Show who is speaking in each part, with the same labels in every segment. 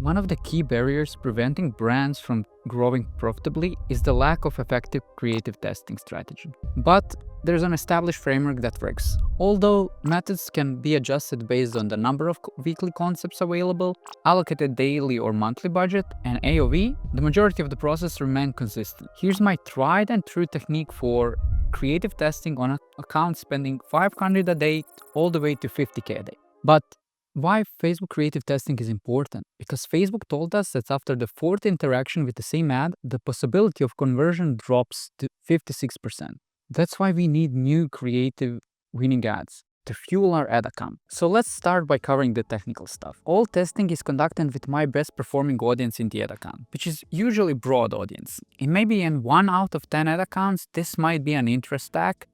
Speaker 1: One of the key barriers preventing brands from growing profitably is the lack of effective creative testing strategy. But there's an established framework that works. Although methods can be adjusted based on the number of weekly concepts available, allocated daily or monthly budget, and AOV, the majority of the process remain consistent. Here's my tried and true technique for creative testing on an account spending $500 a day all the way to $50K a day. But why Facebook creative testing is important? Because Facebook told us that after the fourth interaction with the same ad, the possibility of conversion drops to 56%. That's why we need new creative winning ads to fuel our ad account. So let's start by covering the technical stuff. All testing is conducted with my best performing audience in the ad account, which is usually broad audience. It may be in 1 out of 10 ad accounts, this might be an interest tag,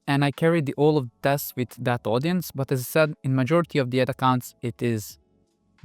Speaker 1: and I carry all of the tests with that audience, but as I said, in majority of the ad accounts, it is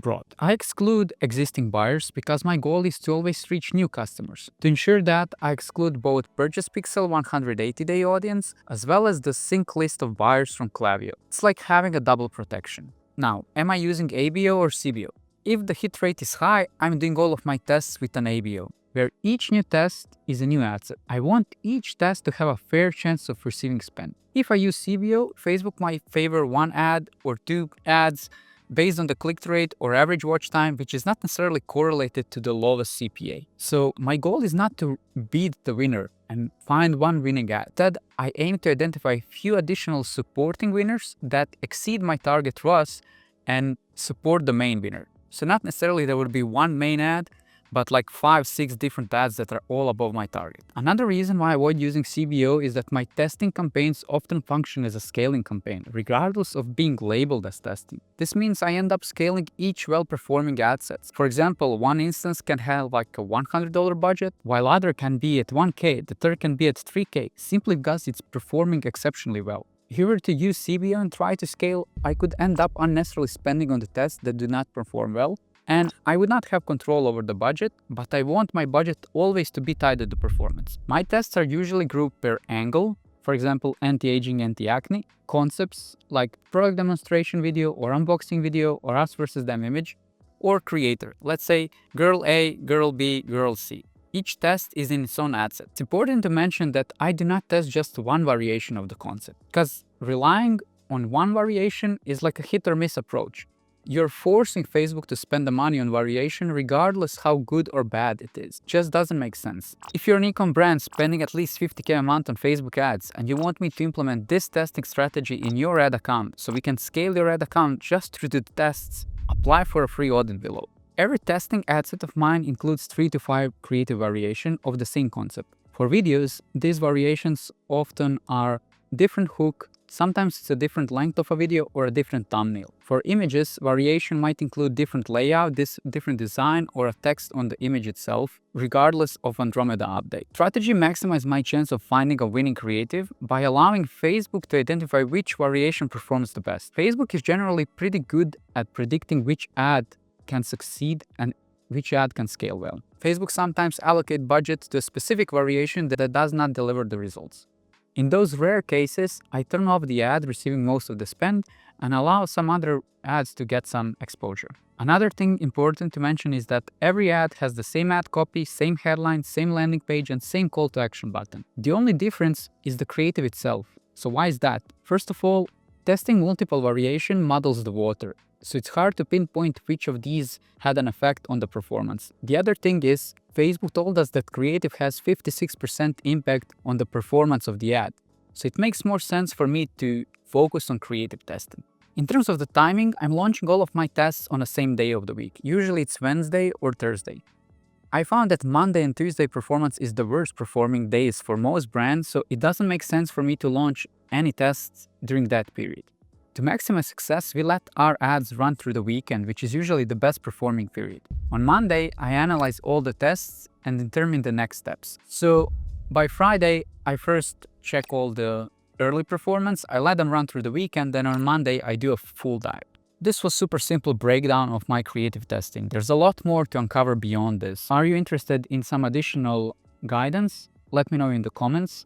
Speaker 1: broad. I exclude existing buyers because my goal is to always reach new customers. To ensure that, I exclude both Purchase Pixel 180-day audience as well as the sync list of buyers from Klaviyo. It's like having a double protection. Now, am I using ABO or CBO? If the hit rate is high, I'm doing all of my tests with an ABO, where each new test is a new ad set. I want each test to have a fair chance of receiving spend. If I use CBO, Facebook might favor 1 ad or 2 ads based on the click-through rate or average watch time, which is not necessarily correlated to the lowest CPA. So my goal is not to beat the winner and find one winning ad. Instead, I aim to identify a few additional supporting winners that exceed my target ROAS and support the main winner. So not necessarily there would be one main ad, but like 5-6 different ads that are all above my target. Another reason why I avoid using CBO is that my testing campaigns often function as a scaling campaign, regardless of being labeled as testing. This means I end up scaling each well-performing ad sets. For example, one instance can have like a $100 budget, while other can be at $1K, the third can be at $3K, simply because it's performing exceptionally well. If you were to use CBO and try to scale, I could end up unnecessarily spending on the tests that do not perform well, and I would not have control over the budget, but I want my budget always to be tied to the performance. My tests are usually grouped per angle, for example, anti-aging, anti-acne, concepts like product demonstration video or unboxing video or us versus them image, or creator, let's say girl A, girl B, girl C. Each test is in its own ad set. It's important to mention that I do not test just one variation of the concept, because relying on one variation is like a hit or miss approach. You're forcing Facebook to spend the money on variation regardless how good or bad it is. Just doesn't make sense. If you're an Ecom brand spending at least $50K a month on Facebook ads and you want me to implement this testing strategy in your ad account so we can scale your ad account just through the tests, apply for a free audit below. Every testing ad set of mine includes 3 to 5 creative variations of the same concept. For videos, these variations often are different hook. Sometimes it's a different length of a video or a different thumbnail. For images, variation might include different layout, different design, or a text on the image itself, regardless of Andromeda update. Strategy maximizes my chance of finding a winning creative by allowing Facebook to identify which variation performs the best. Facebook is generally pretty good at predicting which ad can succeed and which ad can scale well. Facebook sometimes allocates budget to a specific variation that does not deliver the results. In those rare cases, I turn off the ad receiving most of the spend and allow some other ads to get some exposure. Another thing important to mention is that every ad has the same ad copy, same headline, same landing page, and same call to action button. The only difference is the creative itself. So why is that? First of all, testing multiple variation muddles the water, so it's hard to pinpoint which of these had an effect on the performance. The other thing is, Facebook told us that creative has 56% impact on the performance of the ad, so it makes more sense for me to focus on creative testing. In terms of the timing, I'm launching all of my tests on the same day of the week. Usually it's Wednesday or Thursday. I found that Monday and Tuesday performance is the worst performing days for most brands, so it doesn't make sense for me to launch any tests during that period. To maximize success, we let our ads run through the weekend, which is usually the best performing period. On Monday, I analyze all the tests and determine the next steps. So by Friday, I first check all the early performance, I let them run through the weekend, then on Monday, I do a full dive. This was super simple breakdown of my creative testing. There's a lot more to uncover beyond this. Are you interested in some additional guidance? Let me know in the comments.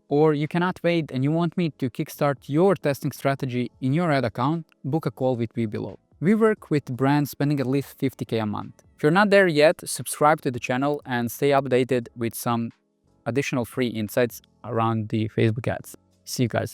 Speaker 1: Or you cannot wait and you want me to kickstart your testing strategy in your ad account, book a call with me below. We work with brands spending at least $50K a month. If you're not there yet, subscribe to the channel and stay updated with some additional free insights around the Facebook ads. See you guys.